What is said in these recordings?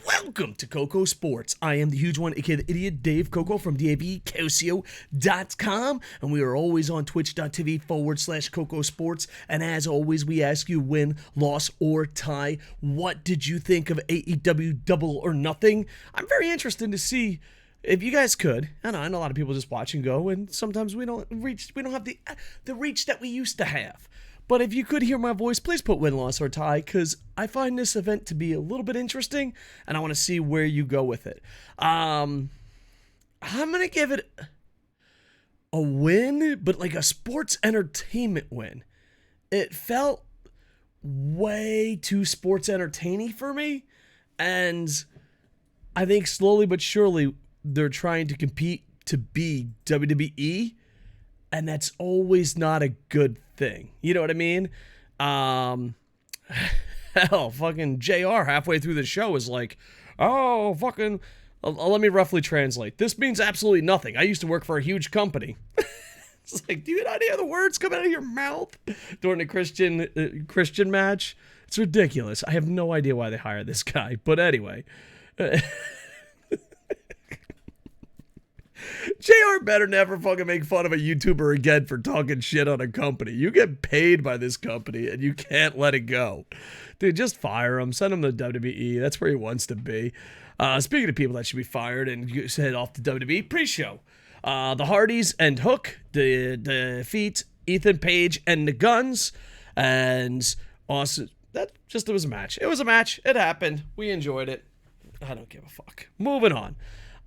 Welcome to KocoSports. I am the huge one, aka the idiot Dave Koco from DAVKoco.com, and we are always on twitch.tv/KocoSports. And as always, we ask you win, loss, or tie. What did you think of AEW Double or Nothing? I'm very interested to see if you guys could. I know a lot of people just watch and go, and sometimes we don't have the reach that we used to have. But if you could hear my voice, please put win, loss, or tie, because I find this event to be a little bit interesting, and I want to see where you go with it. I'm going to give it a win, but like a sports entertainment win. It felt way too sports entertaining for me, and I think slowly but surely they're trying to compete to be WWE, and that's always not a good thing. You know what I mean? Hell, fucking JR halfway through the show is like, oh, fucking, let me roughly translate. This means absolutely nothing. I used to work for a huge company. It's like, do you not hear the words coming out of your mouth during the Christian match? It's ridiculous. I have no idea why they hired this guy. But anyway. JR better never fucking make fun of a YouTuber again for talking shit on a company. You get paid by this company and you can't let it go. Dude, just fire him. Send him to WWE. That's where he wants to be. Speaking of people that should be fired and head off to WWE, pre-show. The Hardys and Hook defeat Ethan Page and the Guns. And Austin, it was a match. It was a match. It happened. We enjoyed it. I don't give a fuck. Moving on.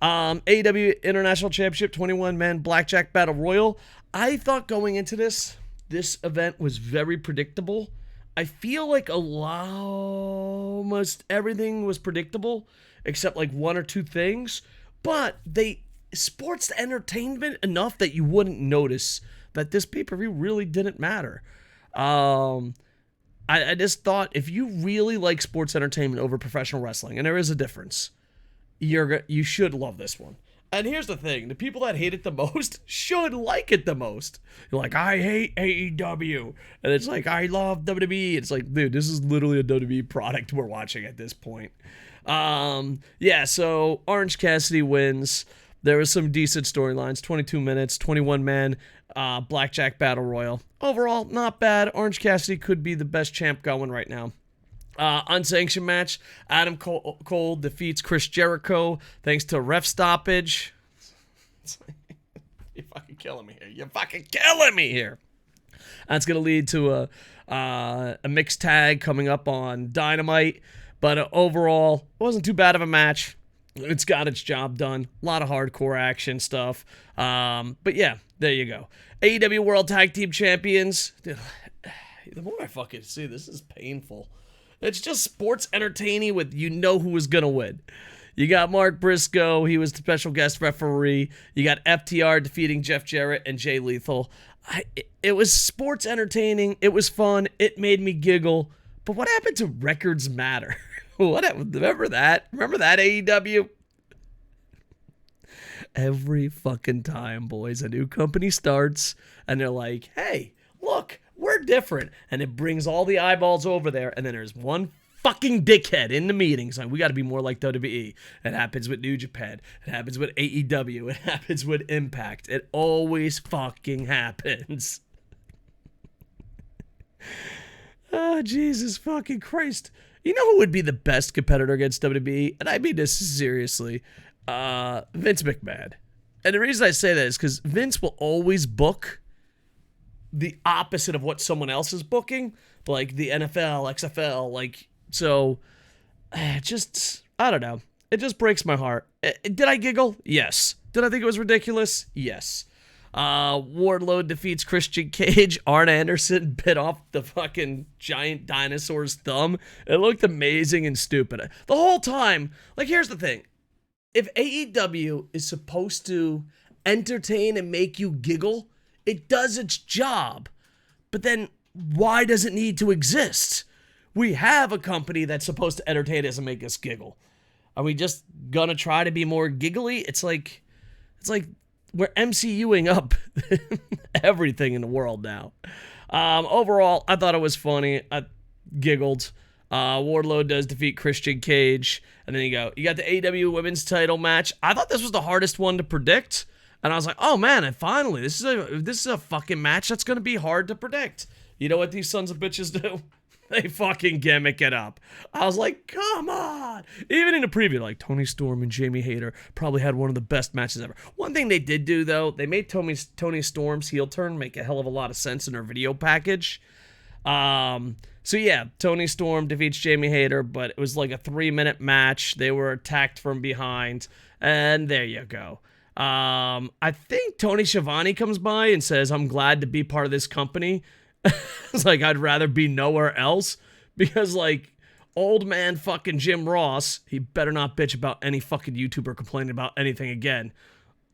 AEW International Championship 21-man Blackjack Battle Royal. I thought going into this event was very predictable. I feel like almost everything was predictable except like one or two things, but they sports entertainment enough that you wouldn't notice that this pay-per-view really didn't matter. I just thought if you really like sports entertainment over professional wrestling, and there is a difference, you should love this one. And here's the thing, the people that hate it the most should like it the most. You're like, I hate AEW, and it's like, I love WWE. It's like, dude, this is literally a WWE product we're watching at this point. So Orange Cassidy wins. There was some decent storylines, 22 minutes, 21-man Blackjack Battle Royal. Overall, not bad. Orange Cassidy could be the best champ going right now. Unsanctioned match, Adam Cole defeats Chris Jericho thanks to ref stoppage. You're fucking killing me here. That's going to lead to a mixed tag coming up on Dynamite. But overall, it wasn't too bad of a match. It's got its job done. A lot of hardcore action stuff. But yeah, there you go. AEW World Tag Team Champions. Dude, the more I fucking see, this is painful. It's just sports entertaining with who was going to win. You got Mark Briscoe. He was the special guest referee. You got FTR defeating Jeff Jarrett and Jay Lethal. It was sports entertaining. It was fun. It made me giggle. But what happened to Records Matter? Remember that? Remember that, AEW? Every fucking time, boys, a new company starts and they're like, hey, look, we're different. And it brings all the eyeballs over there. And then there's one fucking dickhead in the meetings. Like, we got to be more like WWE. It happens with New Japan. It happens with AEW. It happens with Impact. It always fucking happens. Oh, Jesus fucking Christ. You know who would be the best competitor against WWE? And I mean this seriously. Vince McMahon. And the reason I say that is because Vince will always book the opposite of what someone else is booking, like the NFL, XFL, I don't know. It just breaks my heart. Did I giggle? Yes. Did I think it was ridiculous? Yes. Wardlow defeats Christian Cage. Arn Anderson bit off the fucking giant dinosaur's thumb. It looked amazing and stupid. The whole time, here's the thing. If AEW is supposed to entertain and make you giggle, it does its job. But then why does it need to exist? We have a company that's supposed to entertain us and make us giggle. Are we just gonna try to be more giggly? It's like we're MCUing up everything in the world now. Overall, I thought it was funny. I giggled. Wardlow does defeat Christian Cage. And then you got the AEW Women's Title match. I thought this was the hardest one to predict. And I was like, oh man, and finally, this is a fucking match that's going to be hard to predict. You know what these sons of bitches do? They fucking gimmick it up. I was like, come on. Even in the preview, like, Tony Storm and Jamie Hayter probably had one of the best matches ever. One thing they did do, though, they made Tony Storm's heel turn make a hell of a lot of sense in their video package. So yeah, Tony Storm defeats Jamie Hayter, but it was like a 3-minute match. They were attacked from behind, and there you go. I think Tony Schiavone comes by and says, I'm glad to be part of this company. It's like, I'd rather be nowhere else, because like old man fucking Jim Ross, he better not bitch about any fucking YouTuber complaining about anything again.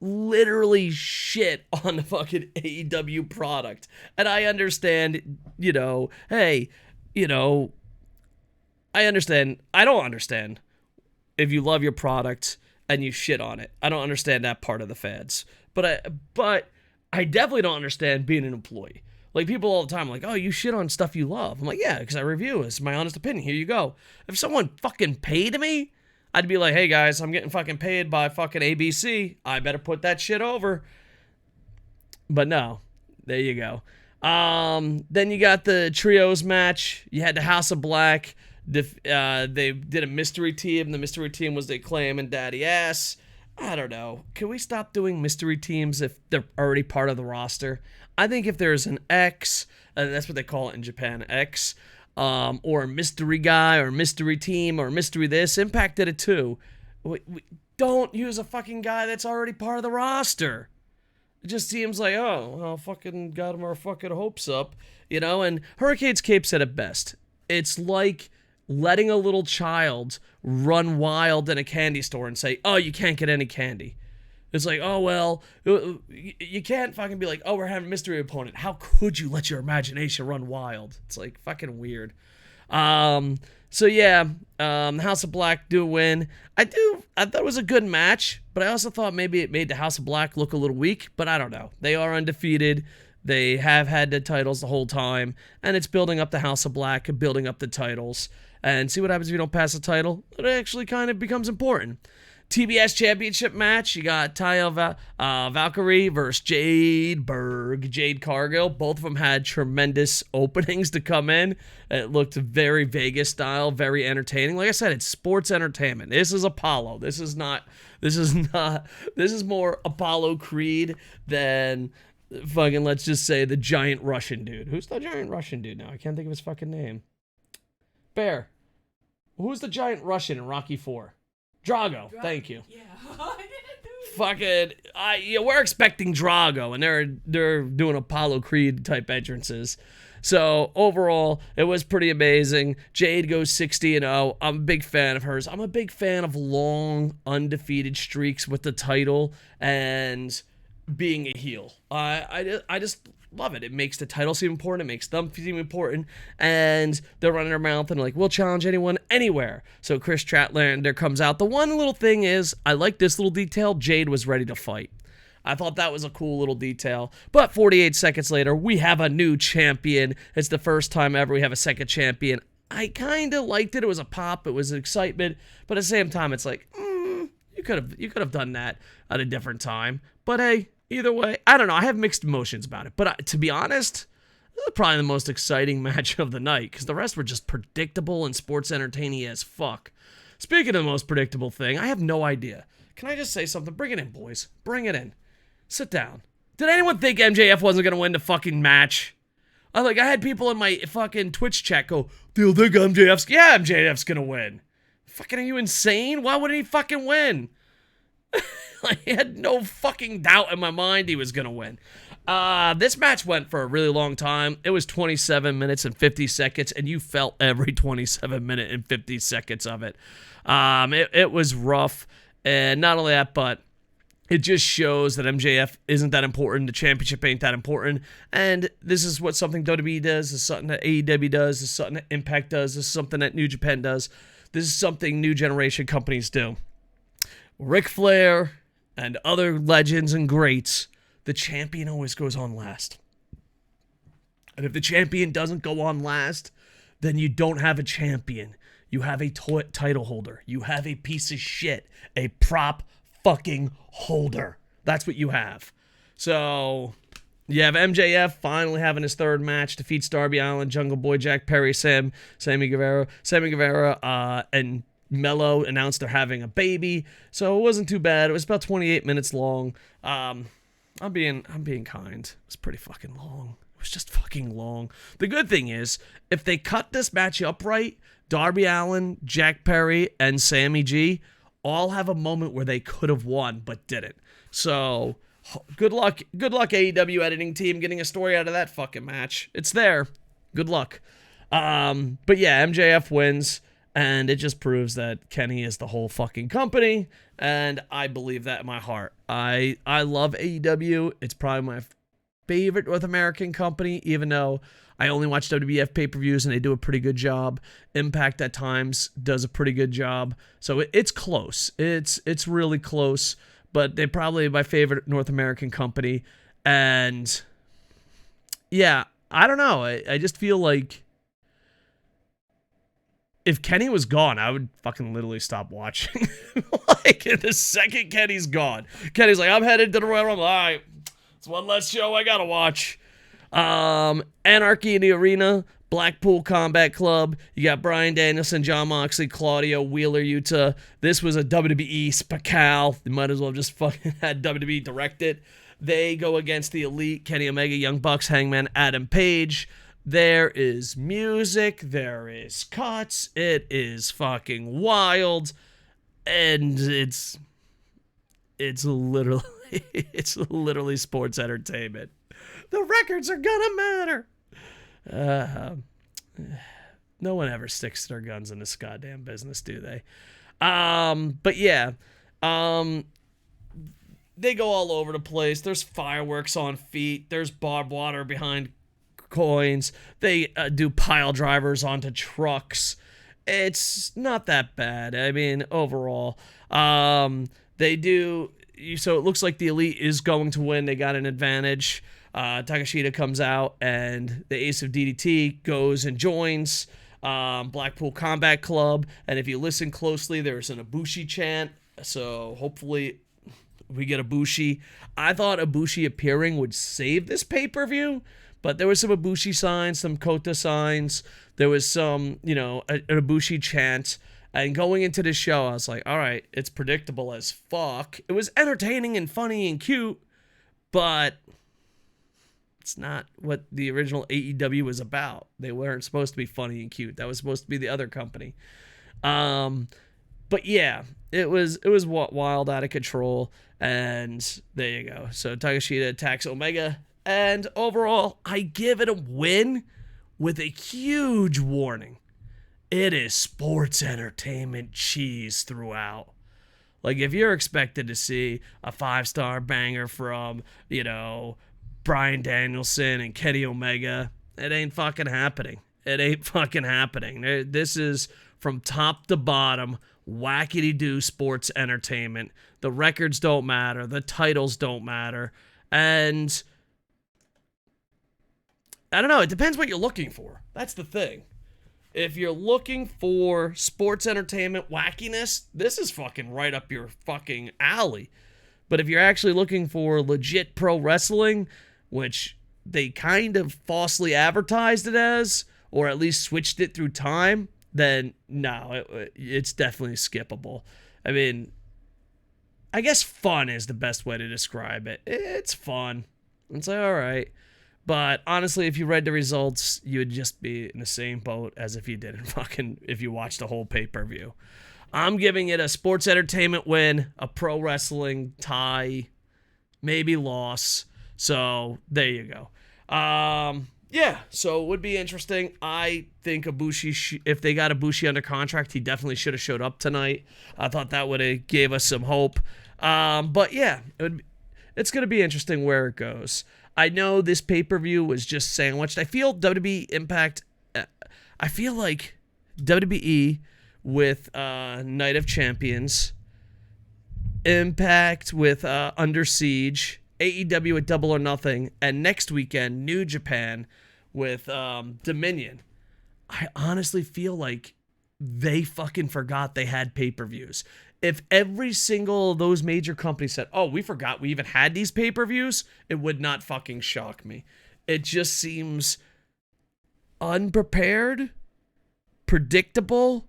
Literally shit on the fucking AEW product. And I understand, hey, I understand. I don't understand if you love your product and you shit on it. I don't understand that part of the fans. But I definitely don't understand being an employee. Like, people all the time are like, oh, you shit on stuff you love. I'm like, yeah, because I review. It's my honest opinion. Here you go. If someone fucking paid me, I'd be like, hey, guys, I'm getting fucking paid by fucking ABC. I better put that shit over. But no. There you go. Then you got the trios match. You had the House of Black. They did a mystery team. The mystery team was The Acclaim and Daddy Ass. I don't know. Can we stop doing mystery teams if they're already part of the roster? I think if there's an X, and that's what they call it in Japan, X, or a mystery guy, or a mystery team, or mystery this, Impact did it too. We don't use a fucking guy that's already part of the roster. It just seems like, oh, well, fucking got him our fucking hopes up, and Hurricane's Cape said it best. It's like letting a little child run wild in a candy store and say, oh, you can't get any candy. It's like, oh, well, you can't fucking be like, oh, we're having a mystery opponent. How could you let your imagination run wild? It's like fucking weird. So yeah, House of Black do win. I thought it was a good match, but I also thought maybe it made the House of Black look a little weak, but I don't know. They are undefeated. They have had the titles the whole time, and it's building up the House of Black, building up the titles. And see what happens if you don't pass the title? It actually kind of becomes important. TBS Championship match, you got Taya Valkyrie versus Jade Cargill. Both of them had tremendous openings to come in. It looked very Vegas style, very entertaining. Like I said, it's sports entertainment. This is Apollo. This is more Apollo Creed than fucking, let's just say, the giant Russian dude. Who's the giant Russian dude now? I can't think of his fucking name. Bear. Who's the giant Russian in Rocky IV? Drago. Thank you. Yeah. Fucking, we're expecting Drago, and they're doing Apollo Creed type entrances. So overall, it was pretty amazing. Jade goes 60-0. I'm a big fan of hers. I'm a big fan of long undefeated streaks with the title and being a heel. I just love it. It makes the title seem important. It makes them seem important. And they're running their mouth and like, we'll challenge anyone, anywhere. So Chris Statlander comes out. The one little thing is, I like this little detail. Jade was ready to fight. I thought that was a cool little detail. But 48 seconds later, we have a new champion. It's the first time ever we have a second champion. I kind of liked it. It was a pop. It was an excitement. But at the same time, it's like, you could have done that at a different time. But hey, either way, I don't know. I have mixed emotions about it. But to be honest, this is probably the most exciting match of the night, because the rest were just predictable and sports entertaining as fuck. Speaking of the most predictable thing, I have no idea. Can I just say something? Bring it in, boys. Bring it in. Sit down. Did anyone think MJF wasn't going to win the fucking match? I had people in my fucking Twitch chat go, do you think MJF's... Yeah, MJF's going to win. Fucking, are you insane? Why wouldn't he fucking win? I had no fucking doubt in my mind he was going to win. This match went for a really long time. It was 27 minutes and 50 seconds, and you felt every 27 minute and 50 seconds of it. It was rough, and not only that, but it just shows that MJF isn't that important. The championship ain't that important, and this is what something WWE does. This is something that AEW does. This is something that Impact does. This is something that New Japan does. This is something new generation companies do. Ric Flair and other legends and greats, the champion always goes on last. And if the champion doesn't go on last, then you don't have a champion. You have a title holder. You have a piece of shit. A prop fucking holder. That's what you have. So you have MJF finally having his third match, defeats Darby Allin, Jungle Boy, Jack Perry, Sammy Guevara, and Mello announced they're having a baby. So it wasn't too bad. It was about 28 minutes long. I'm being kind. It was pretty fucking long. It was just fucking long. The good thing is, if they cut this match up right, Darby Allin, Jack Perry, and Sammy G all have a moment where they could have won but didn't. So good luck AEW editing team getting a story out of that fucking match. It's there. Good luck. But yeah, MJF wins, and it just proves that Kenny is the whole fucking company, and I believe that in my heart. I love AEW. It's probably my favorite North American company, even though I only watch WWF pay-per-views and they do a pretty good job. Impact at times does a pretty good job. So it's close. It's really close, but they're probably my favorite North American company. And yeah, I don't know. I just feel like if Kenny was gone, I would fucking literally stop watching. Like, the second Kenny's gone, Kenny's like, I'm headed to the Royal Rumble. All right, it's one less show I gotta watch. Anarchy in the Arena, Blackpool Combat Club. You got Bryan Danielson, Jon Moxley, Claudio, Wheeler, Utah. This was a WWE spacal. They might as well have just fucking had WWE direct it. They go against the Elite, Kenny Omega, Young Bucks, Hangman, Adam Page. There is music, there is cuts, it is fucking wild, and it's literally sports entertainment. The records are gonna matter. No one ever sticks to their guns in this goddamn business, do they? But yeah, they go all over the place. There's fireworks on feet. There's barbed water behind coins. They do pile drivers onto trucks. It's not that bad. I mean, overall, they do. So it looks like the Elite is going to win. They got an advantage. Takeshita comes out, and the Ace of DDT goes and joins Blackpool Combat Club. And if you listen closely, there's an Ibushi chant. So hopefully we get Ibushi. I thought Ibushi appearing would save this pay-per-view, but there was some Ibushi signs, some Kota signs. There was some, an Ibushi chant. And going into the show, I was like, all right, it's predictable as fuck. It was entertaining and funny and cute, but it's not what the original AEW was about. They weren't supposed to be funny and cute. That was supposed to be the other company. But yeah, it was wild, out of control, and there you go. So Takeshita attacks Omega, and overall, I give it a win with a huge warning. It is sports entertainment cheese throughout. Like, if you're expected to see a 5-star banger from, Bryan Danielson and Kenny Omega, it ain't fucking happening. It ain't fucking happening. This is from top to bottom, wackety-doo sports entertainment. The records don't matter. The titles don't matter. And I don't know. It depends what you're looking for. That's the thing. If you're looking for sports entertainment wackiness, this is fucking right up your fucking alley. But if you're actually looking for legit pro wrestling, which they kind of falsely advertised it as, or at least switched it through time, then no, it's definitely skippable. I mean, I guess fun is the best way to describe it. It's fun. It's like, all right. But honestly, if you read the results, you would just be in the same boat as if you didn't if you watched the whole pay-per-view. I'm giving it a sports entertainment win, a pro wrestling tie, maybe loss. So there you go. Yeah, so it would be interesting. I think Ibushi, if they got Ibushi under contract, he definitely should have showed up tonight. I thought that would have gave us some hope. But yeah, it's going to be interesting where it goes. I know this pay-per-view was just sandwiched. I feel WWE Impact, I feel like WWE with Night of Champions, Impact with Under Siege, AEW with Double or Nothing, and next weekend, New Japan with Dominion. I honestly feel like they fucking forgot they had pay-per-views. If every single of those major companies said, oh, we forgot we even had these pay-per-views, it would not fucking shock me. It just seems unprepared, predictable,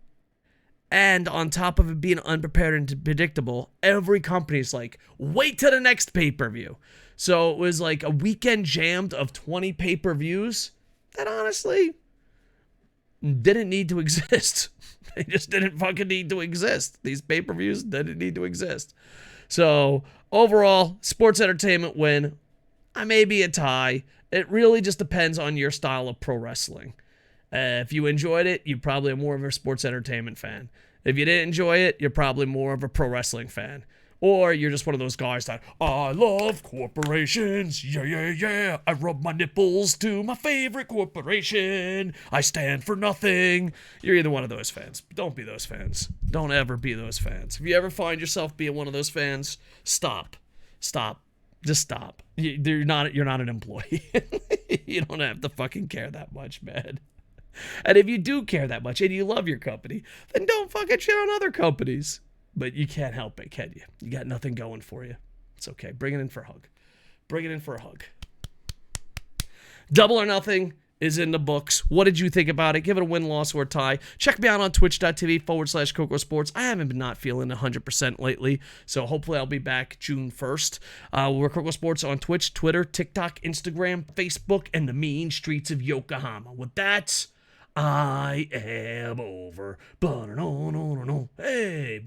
and on top of it being unprepared and predictable, every company's like, wait till the next pay-per-view. So it was like a weekend jammed of 20 pay-per-views that honestly didn't need to exist. They just didn't fucking need to exist. These pay-per-views didn't need to exist. So overall, sports entertainment win. I may be a tie. It really just depends on your style of pro wrestling. If you enjoyed it, you probably are more of a sports entertainment fan. If you didn't enjoy it, you're probably more of a pro wrestling fan. Or you're just one of those guys that, I love corporations, yeah, yeah, yeah. I rub my nipples to my favorite corporation. I stand for nothing. You're either one of those fans. Don't be those fans. Don't ever be those fans. If you ever find yourself being one of those fans, stop. Stop. Just stop. You're not an employee. You don't have to fucking care that much, man. And if you do care that much and you love your company, then don't fucking shit on other companies. But you can't help it, can you? You got nothing going for you. It's okay. Bring it in for a hug. Bring it in for a hug. Double or Nothing is in the books. What did you think about it? Give it a win, loss, or tie. Check me out on twitch.tv/KocoSports. I haven't been not feeling 100% lately, so hopefully I'll be back June 1st. We're KocoSports on Twitch, Twitter, TikTok, Instagram, Facebook, and the mean streets of Yokohama. With that, I am over. Hey,